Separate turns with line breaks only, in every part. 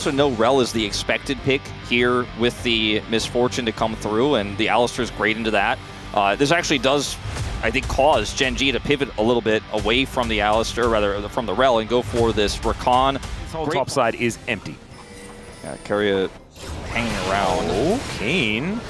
So no Rel is the expected pick here with the misfortune to come through, and the Alistar's great into that. This actually does, I think, cause Gen.G to pivot a little bit away from the Alistar, rather from the Rel, and go for this Recon.
This whole top side is empty.
Yeah, Keria hanging around.
Oh, Keen.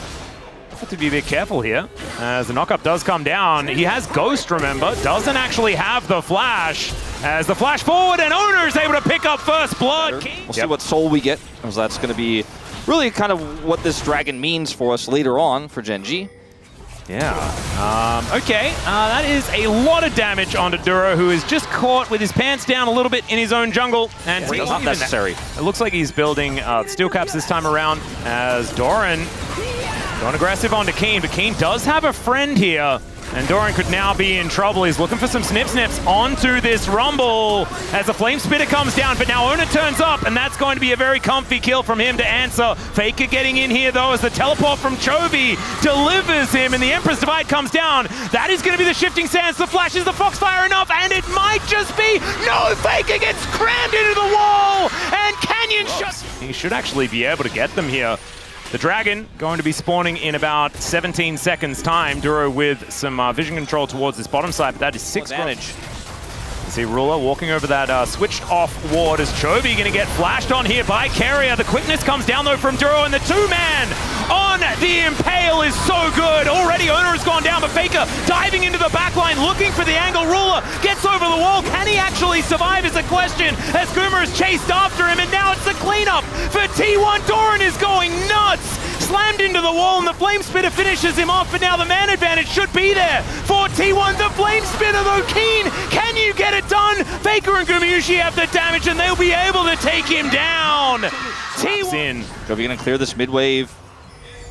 Have to be a bit careful here, as the knockup does come down. He has Ghost, remember, doesn't actually have the flash. As the flash forward, and Owner is able to pick up first blood.
We'll see what soul we get, because that's going to be really kind of what this dragon means for us later on for Gen.G.
Yeah. Okay, that is a lot of damage onto Duro, who is just caught with his pants down a little bit in his own jungle. And
it's not necessary.
It looks like he's building steel caps this time around, as Doran going aggressive onto Keen, but Keen does have a friend here. And Doran could now be in trouble. He's looking for some snips onto this Rumble as the Flame Spitter comes down, but now Ona turns up, and that's going to be a very comfy kill from him to answer. Faker getting in here, though, as the teleport from Chovy delivers him, and the Emperor's Divide comes down. That is going to be the Shifting Sands. The flash is the Foxfire enough, and it might just be. No, Faker gets crammed into the wall, and Canyon shuts. He should actually be able to get them here. The Dragon going to be spawning in about 17 seconds time. Duro with some vision control towards this bottom side, but that is 6 advantage. You see Ruler walking over that switched off ward as Chovy going to get flashed on here by Keria. The quickness comes down though from Duro, and the 2-man on the Impale is so good. Already Owner has gone down, but Faker diving into the backline looking for the angle. Ruler gets over the wall. Can he actually survive is a question, as Goomer is chased after him, and now it's the cleanup for T1. Doran is going nuts. Slammed into the wall, and the Flame Spitter finishes him off, but now the man advantage should be there for T1. The Flame Spitter though, Keen, can you get it done? Faker and Gumayusi have the damage, and they'll be able to take him down. T1.
Chovy gonna clear this mid wave.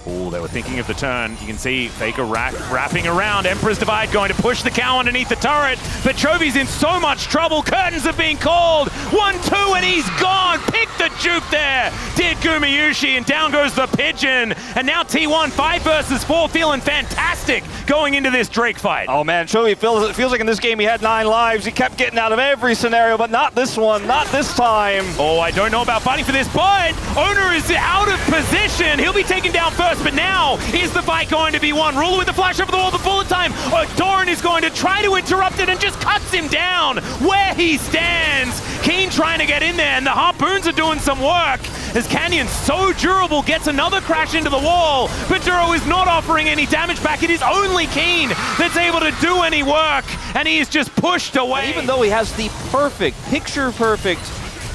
Oh, they were thinking of the turn. You can see Faker wrapping around. Emperor's Divide going to push the cow underneath the turret, but Chovy's in so much trouble. Curtains are being called. 1-2, and he's gone. Pick the juke there. Did Gumayusi, and down goes the Pigeon. And now T1, 5 versus 4, feeling fantastic going into this Drake fight.
Oh man, Chovy feels like in this game he had 9 lives. He kept getting out of every scenario, but not this one, not this time.
Oh, I don't know about fighting for this, but Owner is out of position. He'll be taken down first, but now is the fight going to be won. Ruler with the flash over the wall, the bullet time. Doran is going to try to interrupt it and just cuts him down where he stands. Keen trying to get in there, and the Harpoons are doing some work as Canyon, so durable, gets another crash into the wall, but Duro is not offering any damage back. It is only Keen that's able to do any work, and he is just pushed away.
And even though he has the perfect, picture-perfect,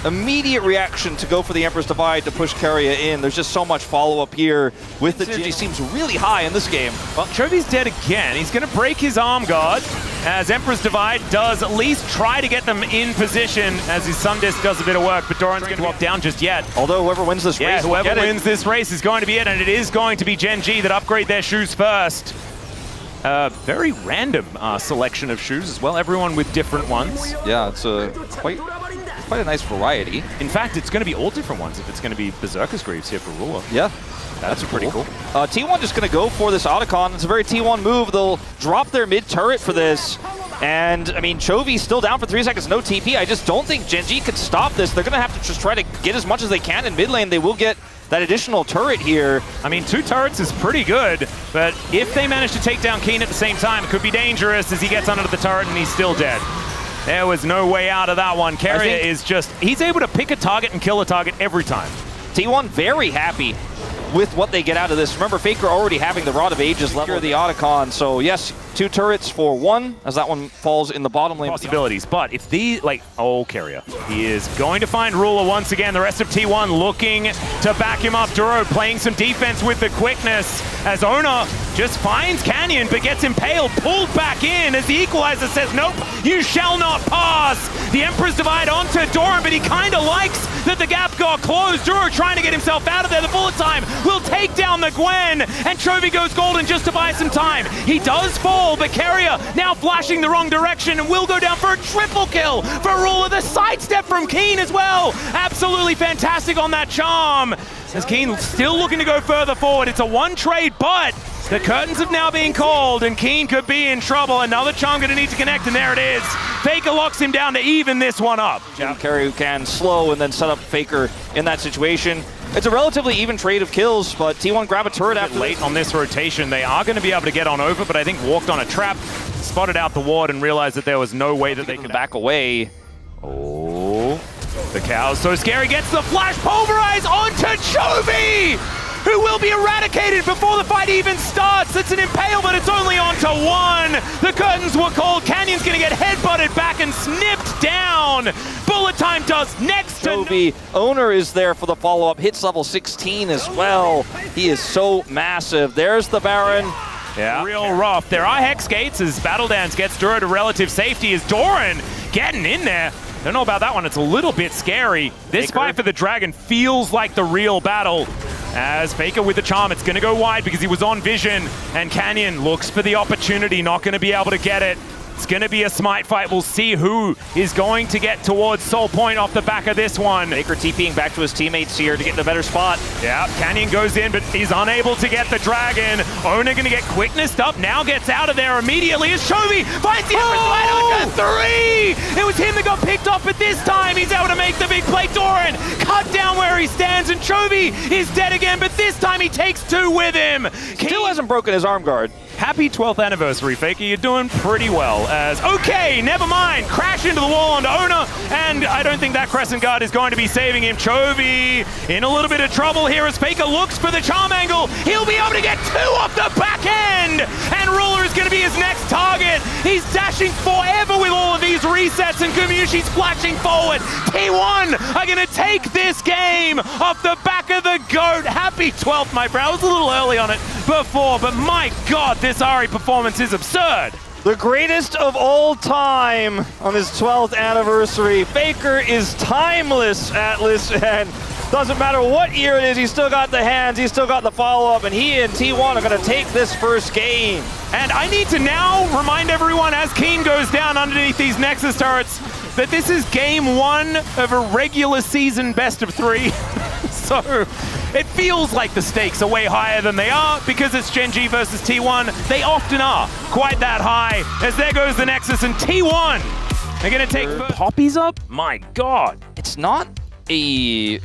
immediate reaction to go for the Emperor's Divide to push Keria in, there's just so much follow-up here with the G. Seems really high in this game.
Well, Chovy's dead again. He's going to break his arm guard, as Emperor's Divide does at least try to get them in position, as his Sundisk does a bit of work, but Doran's going to walk down just yet.
Although whoever wins this race,
whoever wins this race is going to be it, and it is going to be Gen.G that upgrade their shoes first. Very random selection of shoes as well, everyone with different ones.
Yeah, it's quite a nice variety.
In fact, it's going to be all different ones if it's going to be Berserker's Greaves here for Ruler.
Yeah.
That's pretty cool.
T1 just going to go for this Otacon. It's a very T1 move. They'll drop their mid-turret for this. And, I mean, Chovy's still down for 3 seconds, no TP. I just don't think Gen.G could stop this. They're going to have to just try to get as much as they can in mid lane. They will get that additional turret here.
I mean, 2 turrets is pretty good, but if they manage to take down Keen at the same time, it could be dangerous as he gets under the turret and he's still dead. There was no way out of that one. Keria is just, he's able to pick a target and kill a target every time.
T1 very happy with what they get out of this. Remember, Faker already having the Rod of Ages level of the Otacon, so yes, 2 turrets for 1, as that one falls in the bottom lane.
Possibilities, but if the, Keria, he is going to find Ruler once again. The rest of T1 looking to back him up. Duro playing some defense with the quickness, as Ona just finds Canyon, but gets impaled, pulled back in, as the Equalizer says, nope, you shall not pass. The Emperor's Divide onto Doran, but he kind of likes that the gap got closed. Duro trying to get himself out of there. The bullet time will take down the Gwen, and Chovy goes golden just to buy some time. He does fall, but Keria now flashing the wrong direction and will go down for a triple kill for Ruler. The sidestep from Keen as well. Absolutely fantastic on that charm. As Keen still looking to go further forward. It's a 1 trade, but The curtains have now been called, and Keen could be in trouble. Another charm going to need to connect, and there it is. Faker locks him down to even this one up.
Carry who can slow and then set up Faker in that situation. It's a relatively even trade of kills, but T1 grab a turret after
late on this rotation. They are going to be able to get on over, but I think walked on a trap, spotted out the ward, and realized that there was no way that they could
back away.
Oh, the Cow's so scary. Gets the flash pulverize onto Chovy, who will be eradicated before the fight even starts. It's an impale, but it's only onto one. The curtains were called. Canyon's going to get headbutted back and snipped down. Bullet time does next to
Chovy. Owner is there for the follow-up. Hits level 16 as well. He is so massive. There's the Baron.
Yeah, real rough. There are Hex Gates as Battle Dance gets Duro to relative safety. Is Doran getting in there? Don't know about that one. It's a little bit scary. This fight for the Dragon feels like the real battle. As Faker with the charm, it's going to go wide because he was on vision. And Canyon looks for the opportunity, not going to be able to get it. It's going to be a smite fight. We'll see who is going to get towards Soul Point off the back of this one.
Faker TPing back to his teammates here to get in a better spot.
Yeah, Canyon goes in, but he's unable to get the Dragon. Owner going to get quicknessed up, now gets out of there immediately as Chovy finds the upper side with a 3! It was him that got picked off, but this time he's able to make the big play. Doran cut down where he stands, and Chovy is dead again, but this time he takes 2 with him.
Still hasn't broken his arm guard.
Happy 12th anniversary, Faker. You're doing pretty well. As, okay, never mind. Crash into the wall onto Owner, and I don't think that Crescent Guard is going to be saving him. Chovy in a little bit of trouble here as Faker looks for the charm angle. He'll be able to get 2 off the back end, and Ruler is going to be his next target. He's dashing forever with all of these resets, and Gumushi's flashing forward. T1 are going to take this game off the back of the GOAT. Happy 12th, my friend. I was a little early on it before, but my God, this Ari performance is absurd.
The greatest of all time on his 12th anniversary. Faker is timeless, Atlas, and doesn't matter what year it is, he's still got the hands, he's still got the follow-up, and he and T1 are going to take this first game.
And I need to now remind everyone as Keen goes down underneath these Nexus turrets that this is game 1 of a regular season best of 3. So it feels like the stakes are way higher than they are because it's Gen.G versus T1. They often are quite that high as there goes the Nexus and T1. They're going to take Poppies up? My God.
It's not a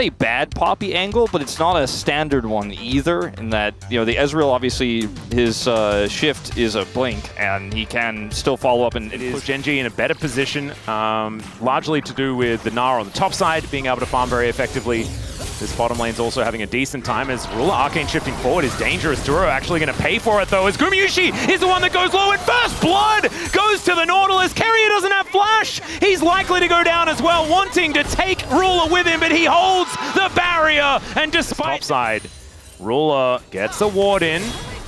bad Poppy angle, but it's not a standard one either in that, you know, the Ezreal obviously his shift is a blink and he can still follow up and
it is Gen.G in a better position, largely to do with the Gnar on the top side being able to farm very effectively. This bottom lane's also having a decent time as Ruler Arcane shifting forward is dangerous. Duro actually going to pay for it though as Gumayushi is the one that goes low and first blood goes to the Nautilus. Keria doesn't have flash. He's likely to go down as well, wanting to take Ruler with him, but he holds the barrier and despite... Top side, Ruler gets a ward in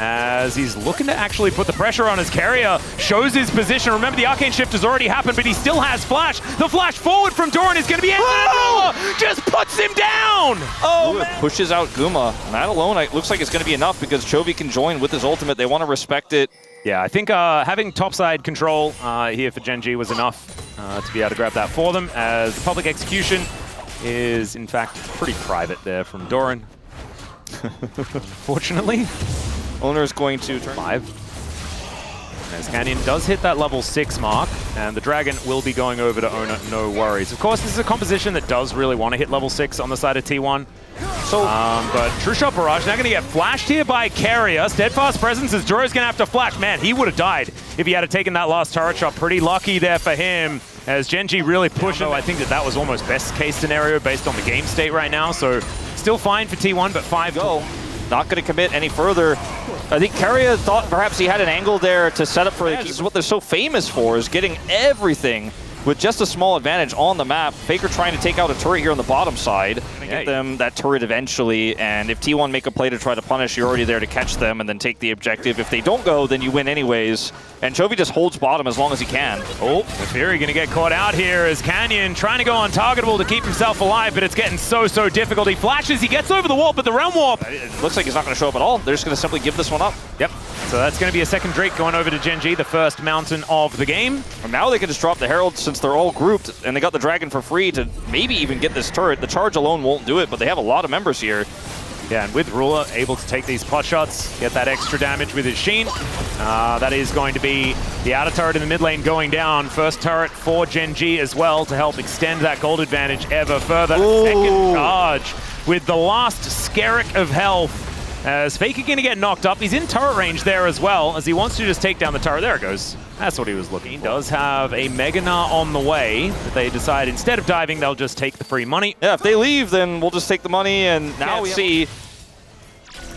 as he's looking to actually put the pressure on as Keria shows his position. Remember, the Arcane Shift has already happened, but he still has flash. The flash forward from Doran is going to be ended, and Ruler just puts him down!
Oh, pushes out Guma. And that alone, it looks like it's going to be enough because Chovy can join with his ultimate. They want to respect it.
Yeah, I think having topside control here for Gen.G was enough to be able to grab that for them, as the public execution is, in fact, pretty private there from Doran. Fortunately.
Owner is going to turn
5. As Canyon does hit that level 6 mark, and the Dragon will be going over to Owner, no worries. Of course, this is a composition that does really want to hit level 6 on the side of T1. So, but True Shot Barrage now going to get flashed here by Keria. Steadfast Presence as Duro's going to have to flash. Man, he would have died if he had taken that last turret shot. Pretty lucky there for him as Gen.G really pushed. I think that was almost best case scenario based on the game state right now. So still fine for T1, but 5
go. Not going to commit any further. I think Keria thought perhaps he had an angle there to set up for this is what they're so famous for, is getting everything with just a small advantage on the map. Faker trying to take out a turret here on the bottom side. Get them that turret eventually, and if T1 make a play to try to punish, you're already there to catch them and then take the objective. If they don't go, then you win anyways. And Chovy just holds bottom as long as he can.
Oh, the Fury going to get caught out here as Canyon trying to go untargetable to keep himself alive, but it's getting so difficult. He flashes, he gets over the wall, but the Realm Warp.
It looks like he's not going to show up at all. They're just going to simply give this one up.
Yep. So that's going to be a second Drake going over to Gen.G, the first mountain of the game.
And now they can just drop the Herald since they're all grouped, and they got the Dragon for free to maybe even get this turret. The charge alone won't do it, but they have a lot of members here.
Yeah, and with Ruler able to take these pot shots, get that extra damage with his Sheen. That is going to be the outer turret in the mid lane going down. First turret for Gen.G as well to help extend that gold advantage ever further.
Ooh.
Second charge with the last skerrick of health. As Faker going to get knocked up. He's in turret range there as well, as he wants to just take down the turret. There it goes. That's what he was looking. He does have a Mega Gnar on the way, but they decide instead of diving, they'll just take the free money.
Yeah, if they leave, then we'll just take the money, and now we see.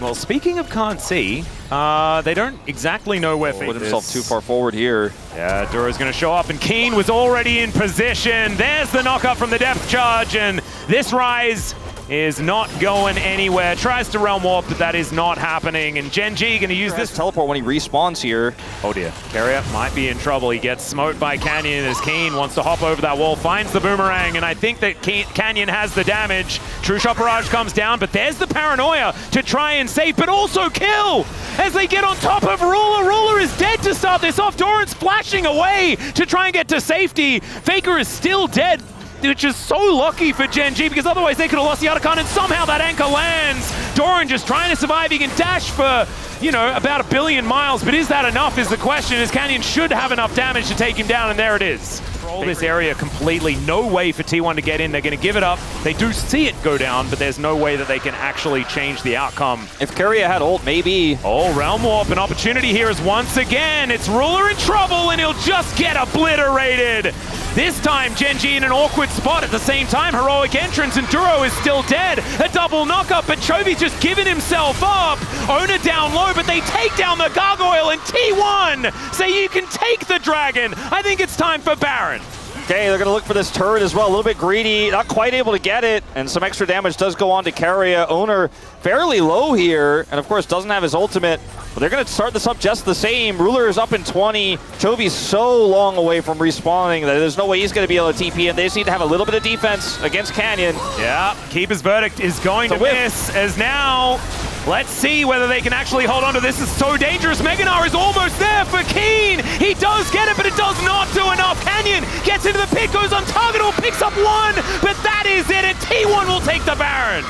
Well, speaking of can't see, they don't exactly know where Faker
Put himself too far forward here.
Yeah, Duro's going to show up, and Keen was already in position. There's the knockup from the depth charge, and this Rise is not going anywhere. Tries to realm warp, but that is not happening. And Gen.G going to use this
teleport when he respawns here.
Oh dear, Carrier might be in trouble. He gets smoked by Canyon as Keen wants to hop over that wall, finds the boomerang, and I think that Canyon has the damage. True Shot Barrage comes down, but there's the paranoia to try and save, but also kill as they get on top of Ruler. Ruler is dead to start this off. Doran's flashing away to try and get to safety. Faker is still dead, which is so lucky for Gen.G because otherwise they could have lost the Otacon, and somehow that anchor lands. Doran just trying to survive. He can dash for, you know, about 1 billion miles, but is that enough is the question, as Canyon should have enough damage to take him down, and there it is. Control this area completely. No way for T1 to get in. They're going to give it up. They do see it go down, but there's no way that they can actually change the outcome.
If Carrier had ult, maybe.
Oh, Realm Warp, an opportunity here is once again. It's Ruler in trouble, and he'll just get obliterated. This time, Gen.G in an awkward spot. At the same time, heroic entrance, and Duro is still dead. A double knockup, but Chovy's just giving himself up. Owner down low, but they take down the Gargoyle, and T1 say you can take the Dragon. I think it's time for Baron.
Okay, they're going to look for this turret as well. A little bit greedy, not quite able to get it, and some extra damage does go on to Carrier. Owner fairly low here, and of course doesn't have his ultimate. But they're going to start this up just the same. Ruler is up in 20. Chovy's so long away from respawning that there's no way he's going to be able to TP, and they just need to have a little bit of defense against Canyon.
Yeah, Keeper's Verdict is going to miss, as now let's see whether they can actually hold on to this. It's so dangerous. Mega Gnar is almost there for Keen. He does get it, but it does not do enough. Canyon gets into the pit, goes untargetable, picks up one, but that is it, and T1 will take the Baron.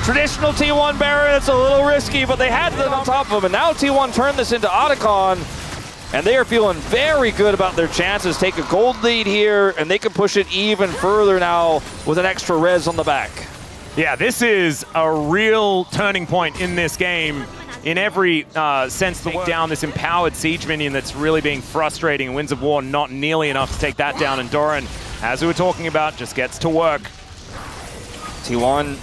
Traditional T1 Baron, it's a little risky, but they had them on top of him, and now T1 turned this into Otacon, and they are feeling very good about their chances. Take a gold lead here, and they can push it even further now with an extra res on the back.
Yeah, this is a real turning point in this game in every sense. To take down this empowered siege minion that's really being frustrating. Winds of War not nearly enough to take that down, and Doran, as we were talking about, just gets to work.
T1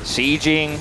sieging,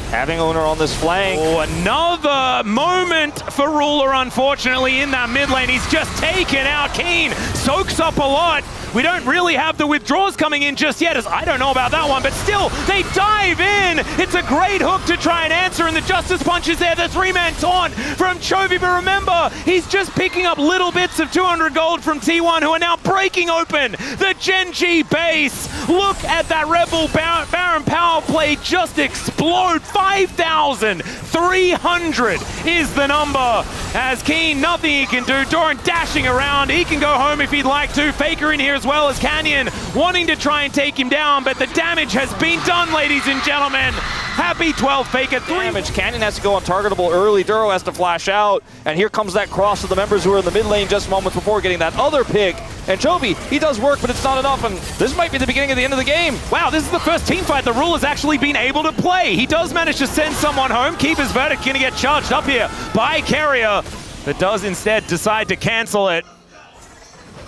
having Owner on this flank.
Oh, another moment for Ruler, unfortunately, in that mid lane. He's just taken out Keen, soaks up a lot. We don't really have the withdraws coming in just yet, as I don't know about that one, but still, they dive in. It's a great hook to try and answer, and the Justice Punch is there. The three-man taunt from Chovy, but remember, he's just picking up little bits of 200 gold from T1, who are now breaking open the Gen.G base. Look at that Rebel Baron power play just explode. 5,300 is the number. As Keen, nothing he can do. Doran dashing around. He can go home if he'd like to. Faker in here as well as Canyon wanting to try and take him down, but the damage has been done, ladies and gentlemen. Happy 12 Faker.
Damage. Canyon has to go untargetable early. Duro has to flash out, and here comes that cross of the members who are in the mid lane just moments before getting that other pick. And Chovy, he does work, but it's not enough, and this might be the beginning of the end of the game.
Wow, this is the first team fight the Ruler's actually been able to play. He does manage to send someone home. Keeper's Verdict going to get charged up here by Carrier, but does instead decide to cancel it.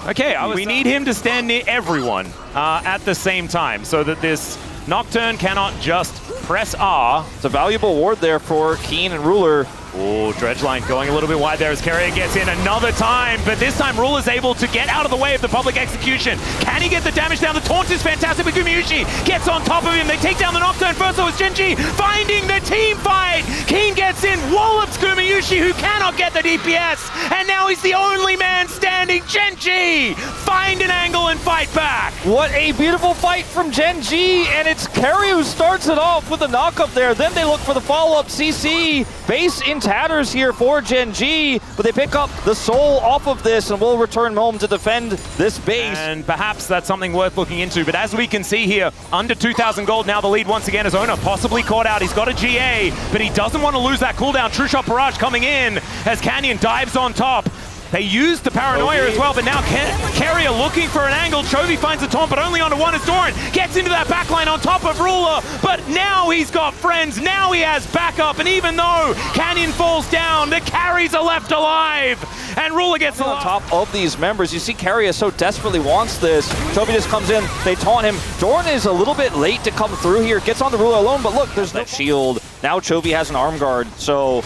Okay, we need him to stand near everyone at the same time so that this Nocturne cannot just press R.
It's a valuable ward there for Keen and Ruler.
Oh, Dredgeline going a little bit wide there as Carrier gets in another time, but this time Ruler's able to get out of the way of the public execution. Can he get the damage down? The taunt is fantastic, but Gumayushi gets on top of him. They take down the Nocturne first, so it's Gen.G finding the team fight. Keen gets in, wallops Gumayushi, who cannot get the DPS, and now he's the only man standing. Gen.G find an angle and fight back.
What a beautiful fight from Gen.G, and it's Carry who starts it off with a knock-up there. Then they look for the follow-up. CC, base in tatters here for Gen.G, but they pick up the soul off of this and will return home to defend this base.
And perhaps that's something worth looking into, but as we can see here, under 2,000 gold, now the lead once again is Owner, possibly caught out. He's got a GA, but he doesn't want to lose that cooldown. True Shot Barrage coming in as Canyon dives on top. They used the paranoia as well, but now Carrier looking for an angle. Chovy finds a taunt, but only onto one as Doran gets into that backline on top of Ruler. But now he's got friends, now he has backup, and even though Canyon falls down, the carries are left alive, and Ruler gets
on top of these members. You see Carrier so desperately wants this. Chovy just comes in, they taunt him. Doran is a little bit late to come through here, gets on the Ruler alone, but look, there's that shield. Now Chovy has an arm guard, so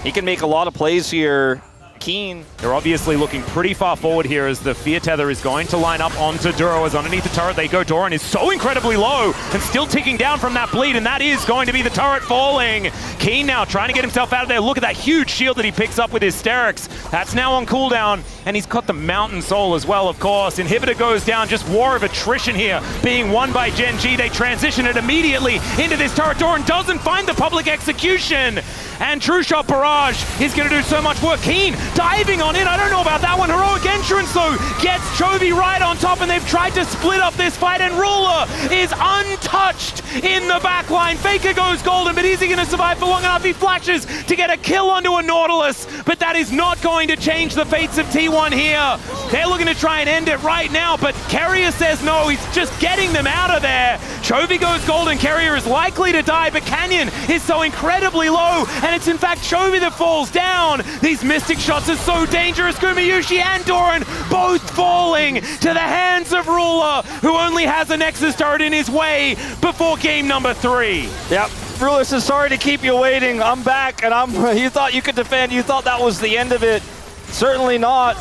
he can make a lot of plays here. Keen.
They're obviously looking pretty far forward here as the Fear Tether is going to line up onto Duro as underneath the turret they go. Doran is so incredibly low and still ticking down from that bleed, and that is going to be the turret falling. Keen now trying to get himself out of there. Look at that huge shield that he picks up with Hysterics. That's now on cooldown, and he's got the Mountain Soul as well, of course. Inhibitor goes down, just war of attrition here being won by Gen.G. They transition it immediately into this turret. Doran doesn't find the public execution, and True Shot Barrage is going to do so much work. Keen diving on in. I don't know about that one. Heroic Entrance, though, gets Chovy right on top, and they've tried to split up this fight, and Ruler is untouched in the backline. Faker goes golden, but is he going to survive for long enough? He flashes to get a kill onto a Nautilus, but that is not going to change the fates of T1 here. They're looking to try and end it right now, but Carrier says no. He's just getting them out of there. Chovy goes golden. Carrier is likely to die, but Canyon is so incredibly low, and it's in fact Chovy that falls down. These Mystic shots are so dangerous. Gumayusi and Doran both falling to the hands of Ruler, who only has a Nexus turret in his way before game number 3.
Yep. Ruler says, sorry to keep you waiting. I'm back, and you thought you could defend. You thought that was the end of it. Certainly not.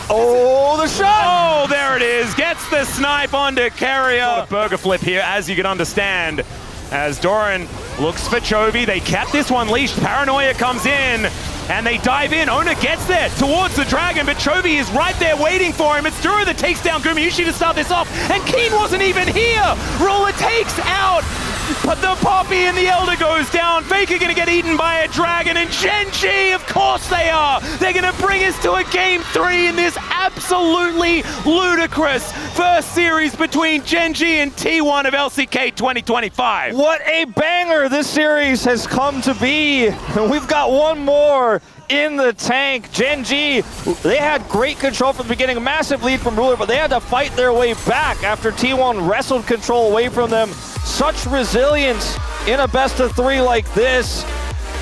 Oh, the shot!
Oh, there it is. Gets the snipe onto Carrier. Got a burger flip here, as you can understand. As Doran looks for Chovy, they kept this one leashed. Paranoia comes in, and they dive in. Owner gets there towards the Dragon, but Chovy is right there waiting for him. It's Duro that takes down Gumayusi to start this off, and Keen wasn't even here. Ruler takes out, but the Poppy and the Elder goes down. Faker gonna get eaten by a Dragon, and Gen.G, of course they are. They're gonna bring us to a game 3 in this absolutely ludicrous first series between Gen.G and T1 of LCK 2025.
What a banger this series has come to be. We've got one more in the tank. Gen.G, they had great control from the beginning, a massive lead from Ruler, but they had to fight their way back after T1 wrestled control away from them. Such resilience in a best of 3 like this,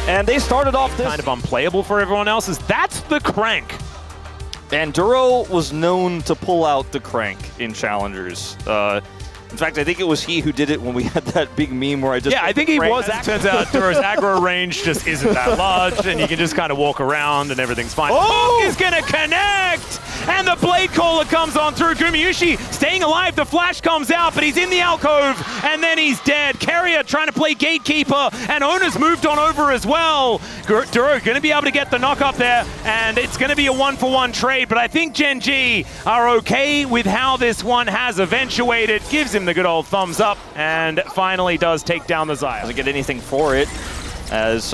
and they started off this
kind of unplayable for everyone else. That's the crank.
And Duro was known to pull out the crank in challengers. In fact, I think it was he who did it when we had that big meme where I just...
Yeah, I think he was. It turns out Duro's aggro range just isn't that large, and you can just kind of walk around and everything's fine.
Oh!
Hook is going to connect! And the Blade Caller comes on through. Gumayusi staying alive. The flash comes out, but he's in the alcove, and then he's dead. Carrier trying to play Gatekeeper, and Owner's moved on over as well. Duro going to be able to get the knock up there, and it's going to be a 1-for-1 trade, but I think Gen.G are okay with how this one has eventuated. Gives him the good old thumbs up, and finally does take down the Xayah.
Doesn't get anything for it, as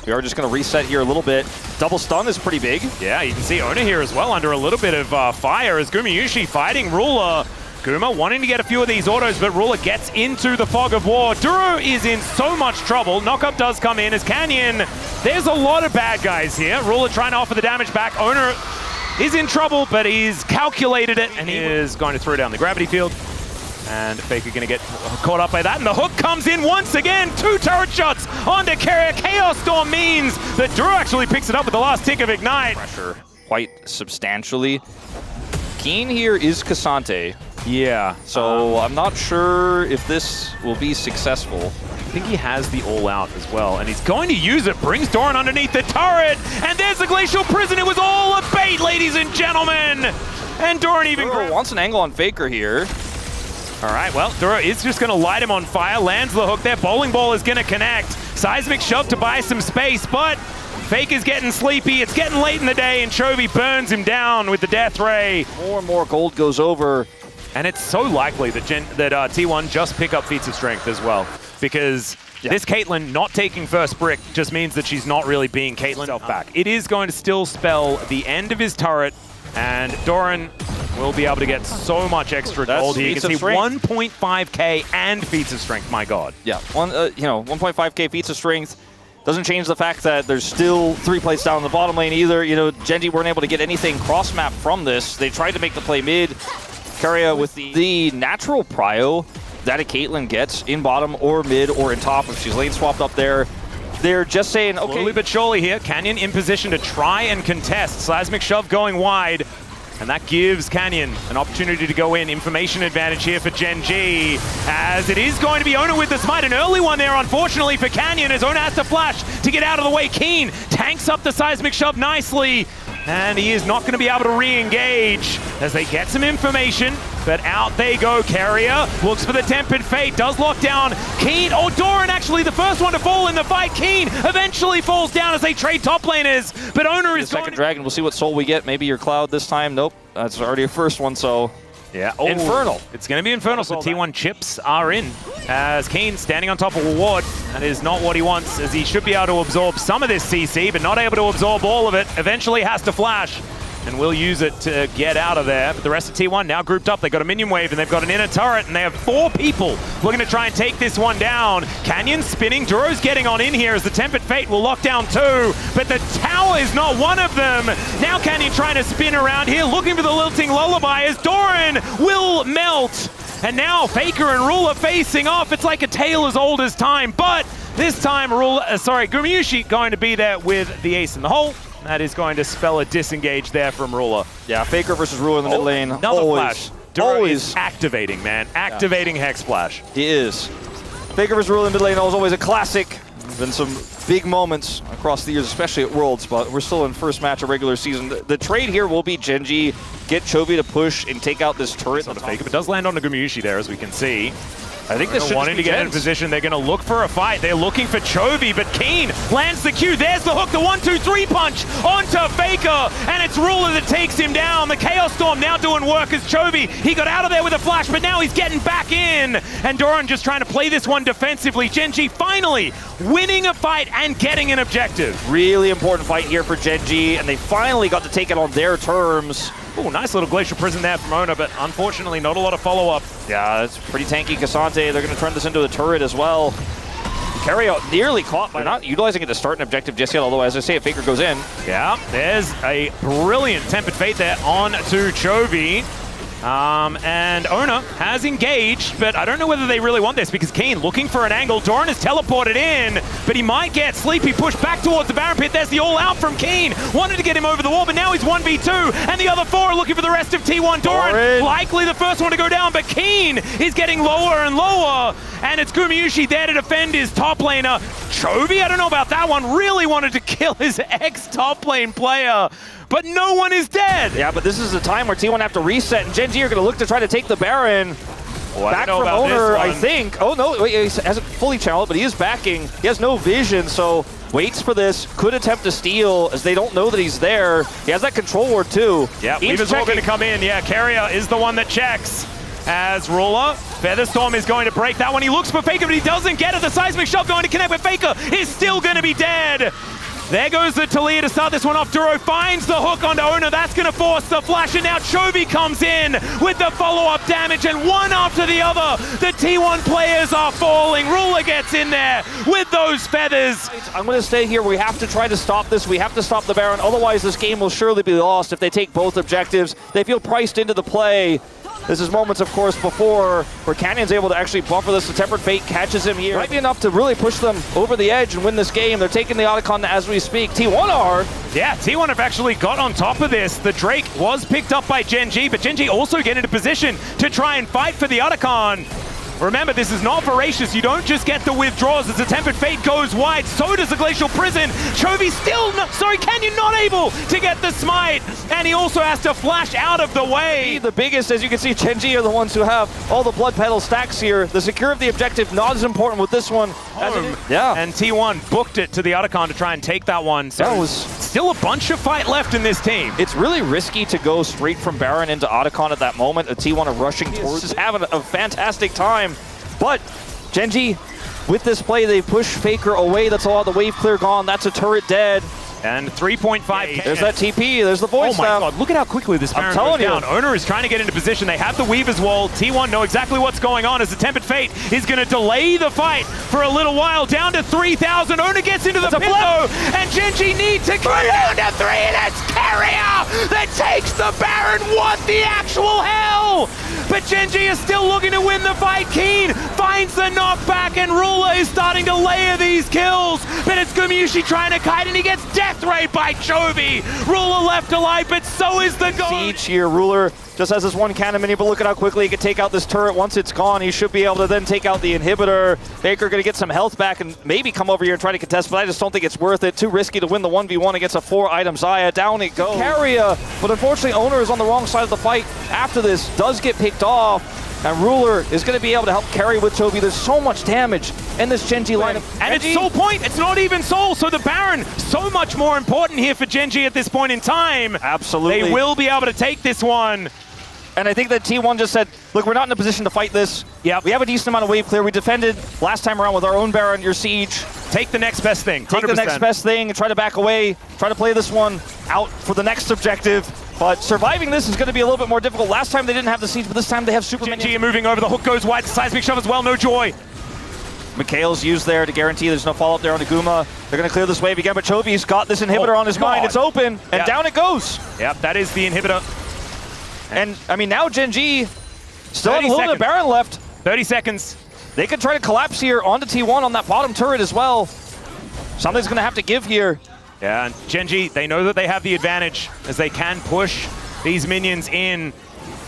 we are just going to reset here a little bit. Double stun is pretty big.
Yeah, you can see Owner here as well under a little bit of fire as Gumayusi fighting Ruler. Guma wanting to get a few of these autos, but Ruler gets into the fog of war. Duro is in so much trouble. Knockup does come in as Canyon. There's a lot of bad guys here. Ruler trying to offer the damage back. Owner is in trouble, but he's calculated it, and he is going to throw down the gravity field. And Faker going to get caught up by that, and the hook comes in once again. 2 turret shots onto Carrier. Chaos Storm means that Duro actually picks it up with the last tick of Ignite.
Pressure quite substantially. Keen here is Cassante.
Yeah.
So I'm not sure if this will be successful.
I think he has the all-out as well, and he's going to use it. Brings Doran underneath the turret, and there's the Glacial Prison. It was all a bait, ladies and gentlemen. And Doran even
wants an angle on Faker here.
All right, well, Duro is just going to light him on fire, lands the hook there. Bowling Ball is going to connect. Seismic shove to buy some space, but Faker's getting sleepy. It's getting late in the day, and Chovy burns him down with the Death Ray.
More and more gold goes over.
And it's so likely that T1 just pick up feats of strength as well, because this Caitlyn not taking first brick just means that she's not really being Caitlyn back. It is going to still spell the end of his turret, and Doran will be able to get so much extra gold here. You can see 1.5k and feats of strength, my god.
Yeah, 1.5k feats of strength. Doesn't change the fact that there's still 3 plates down in the bottom lane either. Gen.G weren't able to get anything cross-map from this. They tried to make the play mid. Keria with the natural prio that a Caitlyn gets in bottom or mid or in top if she's lane swapped up there. They're just saying, okay.
Slowly but surely here, Canyon in position to try and contest. Seismic shove going wide. And that gives Canyon an opportunity to go in. Information advantage here for Gen.G, as it is going to be Ona with the smite. An early one there, unfortunately, for Canyon, as Ona has to flash to get out of the way. Keen tanks up the seismic shove nicely, and he is not going to be able to re-engage as they get some information. But out they go. Keria looks for the Tempered Fate, does lock down Keen. Oh, Doran actually the first one to fall in the fight. Keen eventually falls down as they trade top laners. But Ona is
second dragon. We'll see what soul we get. Maybe your Cloud this time. Nope, that's already a first one, so...
Yeah,
Infernal.
It's going to be Infernal, so T1 chips are in. As Keen standing on top of a ward. That is not what he wants, as he should be able to absorb some of this CC, but not able to absorb all of it. Eventually has to flash, and will use it to get out of there. But the rest of T1 now grouped up. They've got a minion wave, and they've got an inner turret, and they have 4 people looking to try and take this one down. Canyon spinning. Duro's getting on in here as the Tempered Fate will lock down 2, but the tower is not one of them. Now Canyon trying to spin around here, looking for the Lilting Lullaby as Doran will melt. And now Faker and Ruler facing off. It's like a tale as old as time, but this time Gumayusi going to be there with the ace in the hole. That is going to spell a disengage there from Ruler.
Yeah, Faker versus Ruler in the mid lane.
Another flash. Duro is activating, man. Activating Hex Splash.
He is. Faker versus Ruler in the mid lane is always a classic. Been some big moments across the years, especially at Worlds, but we're still in first match of regular season. The trade here will be Gen.G, get Chovy to push and take out this turret.
Not a Faker, but does land on the Gumayusi there, as we can see.
I think this should
wanting to get in position. They're going to look for a fight. They're looking for Chovy, but Keen lands the Q. There's the hook, the 1-2-3 punch onto Faker, and it's Ruler that takes him down. The Chaos Storm now doing work as Chovy. He got out of there with a flash, but now he's getting back in. And Doran just trying to play this one defensively. Gen.G finally winning a fight and getting an objective.
Really important fight here for Gen.G, and they finally got to take it on their terms.
Oh, nice little Glacial Prison there from Ona, but unfortunately not a lot of follow-up.
Yeah, it's pretty tanky Cassante. They're going to turn this into a turret as well. Keria nearly caught, but not utilizing it to start an objective just yet, although, as I say, if Faker goes in.
Yeah, there's a brilliant Tempered Fate there on to Chovy. And Ona has engaged, but I don't know whether they really want this because Keen looking for an angle. Doran is teleported in, but he might get Sleepy pushed back towards the Baron Pit. There's the all-out from Keen. Wanted to get him over the wall, but now he's 1v2, and the other 4 are looking for the rest of T1. Doran likely the first one to go down, but Keen is getting lower and lower, and it's Gumayusi there to defend his top laner. Chovy, I don't know about that one, really wanted to kill his ex-top lane player. But no one is dead.
Yeah, but this is the time where T1 have to reset, and Gen.G are going to look to try to take the Baron. Back from Owner, I think. Oh, no, wait, he hasn't fully channeled, but he is backing. He has no vision, so waits for this. Could attempt to steal, as they don't know that he's there. He has that control ward, too.
Yeah, Weaver's all going to come in. Yeah, Keria is the one that checks. As Ruler, Featherstorm is going to break that one. He looks for Faker, but he doesn't get it. The Seismic Shove going to connect, but Faker is still going to be dead. There goes the Talia to start this one off. Duro finds the hook onto Ona. That's going to force the flash, and now Chovy comes in with the follow-up damage, and one after the other, the T1 players are falling. Ruler gets in there with those feathers.
I'm going to stay here. We have to try to stop this. We have to stop the Baron. Otherwise, this game will surely be lost if they take both objectives. They feel priced into the play. This is moments, of course, before where Canyon's able to actually buffer this. The Tempered Fate catches him here. Might be enough to really push them over the edge and win this game. They're taking the Otacon as we speak. T1 are.
Yeah, T1 have actually got on top of this. The Drake was picked up by Gen.G, but Gen.G also get into position to try and fight for the Otacon. Remember, this is not voracious. You don't just get the withdrawals as the Tempered Fate goes wide. So does the Glacial Prison. Chovy still, Canyon not able to get the smite. and he also has to flash out of the way.
The biggest, as you can see, Gen.G are the ones who have all the blood pedal stacks here. The secure of the objective not as important with this one. Yeah.
And T1 booked it to the Otacon to try and take that one. So
that was
still a bunch of fight left in this team.
It's really risky to go straight from Baron into Otacon at that moment. A T1 are rushing towards, just having a fantastic time. But Gen.G, with this play, they push Faker away. That's a lot of the wave clear gone. That's a turret dead.
And 3.5.
There's that TP. There's the voice.
Oh my god, look at how quickly this Baron goes down. Owner is trying to get into position. They have the Weaver's Wall. T1 know exactly what's going on as the Tempered Fate is going to delay the fight for a little while. Down to 3,000. Owner gets into the pit though, and Gen.G need to go down to 3, and it's Carrier that takes the Baron. What the actual hell? But Gen.G is still looking to win the fight. Keen finds the knockback, and Ruler is starting to layer these kills. But it's Gumyushi trying to kite, and he gets death ray by Chovy. Ruler left alive, but so is the goal.
Siege here. Ruler just has this one cannon mini, but look at how quickly he can take out this turret. Once it's gone, he should be able to then take out the inhibitor. Faker going to get some health back and maybe come over here and try to contest, but I just don't think it's worth it. Too risky to win the 1v1 against a 4-item Xayah. Down it goes. Carrier, but unfortunately Owner is on the wrong side of the fight. After this, does get picked off. And Ruler is going to be able to help carry with Chovy. There's so much damage in this Gen.G lineup.
And it's Soul Point. It's not even Soul. So the Baron, so much more important here for Gen.G at this point in time.
Absolutely.
They will be able to take this one.
And I think that T1 just said, look, we're not in a position to fight this.
Yeah,
we have a decent amount of wave clear. We defended last time around with our own Baron, your Siege.
Take the next best thing. 100%.
Take the next best thing and try to back away. Try to play this one out for the next objective. But surviving this is going to be a little bit more difficult. Last time they didn't have the Siege, but this time they have super minions.
Gen.G moving over. The hook goes wide. The seismic shove as well. No joy.
Mikhail's used there to guarantee there's no follow-up there on Aguma. They're going to clear this wave again, but Chovy's got this inhibitor on his mind. It's open, and down it goes.
Yep, that is the inhibitor.
And, I mean, now Gen.G still have a little bit of Baron left.
30 seconds.
They could try to collapse here onto T1 on that bottom turret as well. Something's going to have to give here.
Yeah, and Gen.G, they know that they have the advantage as they can push these minions in.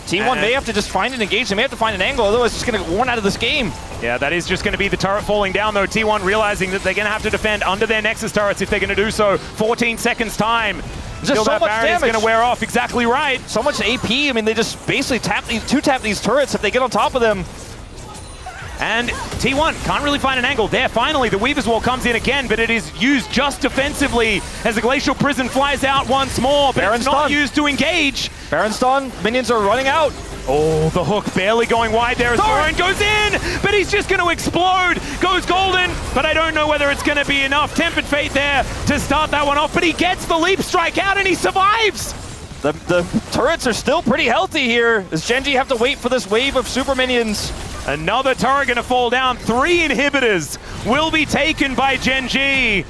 T1 may have to just find an engage. They may have to find an angle, otherwise it's just going to get worn out of this game.
Yeah, that is just going to be the turret falling down, though. T1 realizing that they're going to have to defend under their Nexus turrets if they're going to do so. 14 seconds time.
Just so much
Baron
damage.
is going to wear off. Exactly right.
So much AP. I mean, they just basically two-tap these turrets if they get on top of them.
And T1 can't really find an angle there. Finally, the Weaver's Wall comes in again, but it is used just defensively as the Glacial Prison flies out once more, but it's not used to engage.
Baron's done. Minions are running out.
Oh, the hook barely going wide there as Thorin goes in, but he's just going to explode. Goes golden, but I don't know whether it's going to be enough. Tempered Fate there to start that one off, but he gets the leap strike out and he survives.
The turrets are still pretty healthy here. Does Gen.G have to wait for this wave of super minions?
Another turret going to fall down. 3 inhibitors will be taken by Gen.G.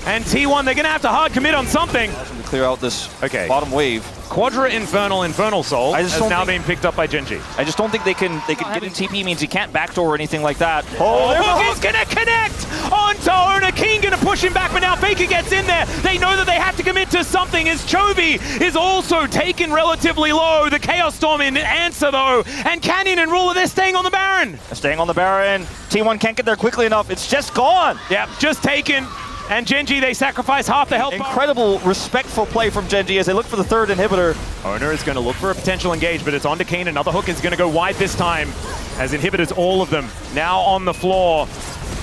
And T1, they're going to have to hard commit on something.
To clear out this bottom wave.
Quadra Infernal Soul has now been picked up by Gen.G.
I just don't think they can get in TP means he can't backdoor or anything like that.
Oh, he's going to connect onto Owner. King going to push him back, but now Faker gets in there. They know that they have to commit to something as Chovy is also taken relatively low. The Chaos Storm in answer though, and Canyon and Ruler, they're staying on the Baron.
They're staying on the Baron. T1 can't get there quickly enough. It's just gone.
Yep, just taken. And Gen.G, they sacrifice half the health.
Incredible, respectful play from Gen.G as they look for the third inhibitor.
Owner is going to look for a potential engage, but it's on to Kane. Another hook is going to go wide this time as inhibitors, all of them, now on the floor.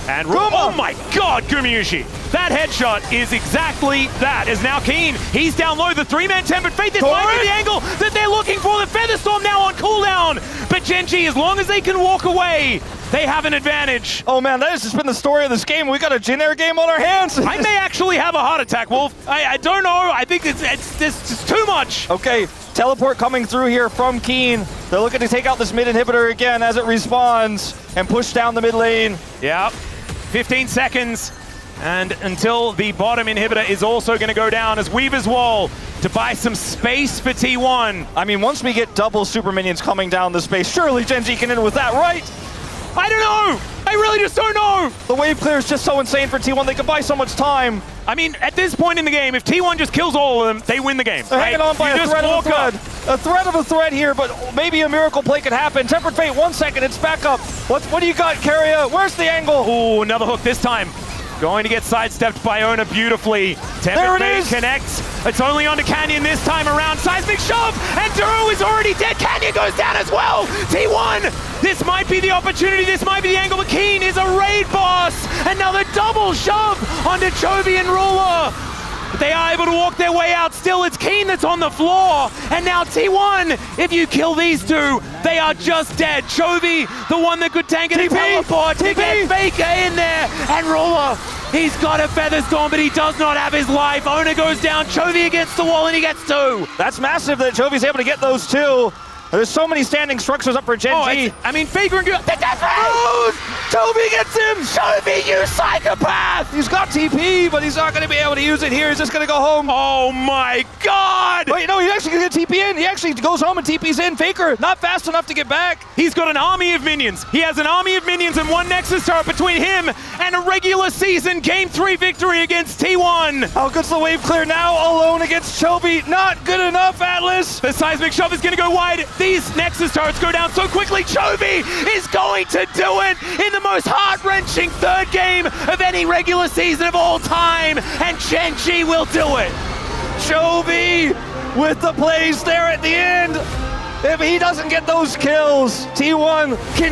And oh my god, Gumyushi! That headshot is exactly that. Is now Keen. He's down low. The 3-man Tempered Fate. This might be the angle that they're looking for. The Featherstorm now on cooldown. But Gen.G, as long as they can walk away, they have an advantage.
Oh man, that has just been the story of this game. We got a Jin Air game on our hands.
I may actually have a heart attack, Wolf. I don't know. I think it's too much.
Okay, teleport coming through here from Keen. They're looking to take out this mid inhibitor again as it respawns and push down the mid lane.
Yeah, 15 seconds. And until the bottom inhibitor is also going to go down as Weaver's Wall to buy some space for T1.
I mean, once we get double super minions coming down the space, surely Gen.G can end with that, right?
I don't know! I really just don't know!
The wave clear is just so insane for T1. They can buy so much time.
I mean, at this point in the game, if T1 just kills all of them, they win the game.
They're hanging on by a thread of a thread. A thread of a thread here, but maybe a miracle play could happen. Tempered Fate, 1 second, it's back up. What do you got, Carrier? Where's the angle?
Oh, another hook this time. Going to get sidestepped by Ona beautifully.
There it is!
Connects. It's only onto Canyon this time around. Seismic shove, and Duro is already dead. Canyon goes down as well. T1, this might be the opportunity. This might be the angle, but Keen is a raid boss. Another double shove onto Chovy and Ruler. They are able to walk their way out. Still, it's Keen that's on the floor. And now T1, if you kill these two, they are just dead. Chovy, the one that could tank and teleport to get Faker in there. And Ruler, he's got a Feather Storm, but he does not have his life. Ona goes down, Chovy against the wall, and he gets two.
That's massive that Chovy's able to get those two. There's so many standing structures up for Gen.G.
I mean, Faker and the death
ray! Chovy gets him!
Chovy, you psychopath!
He's got TP, but he's not going to be able to use it here. He's just going to go home.
Oh my god!
Wait, no, he's actually going to get TP in. He actually goes home and TP's in. Faker, not fast enough to get back.
He's got an army of minions. He has an army of minions and one Nexus turret between him and a regular season Game 3 victory against T1.
How good's the wave clear now? Alone against Chovy. Not good enough, Atlas.
The seismic shove is going to go wide. These Nexus turrets go down so quickly. Chovy is going to do it in the most heart-wrenching third game of any regular season of all time, and Gen.G will do it.
Chovy with the plays there at the end. If he doesn't get those kills, T1 can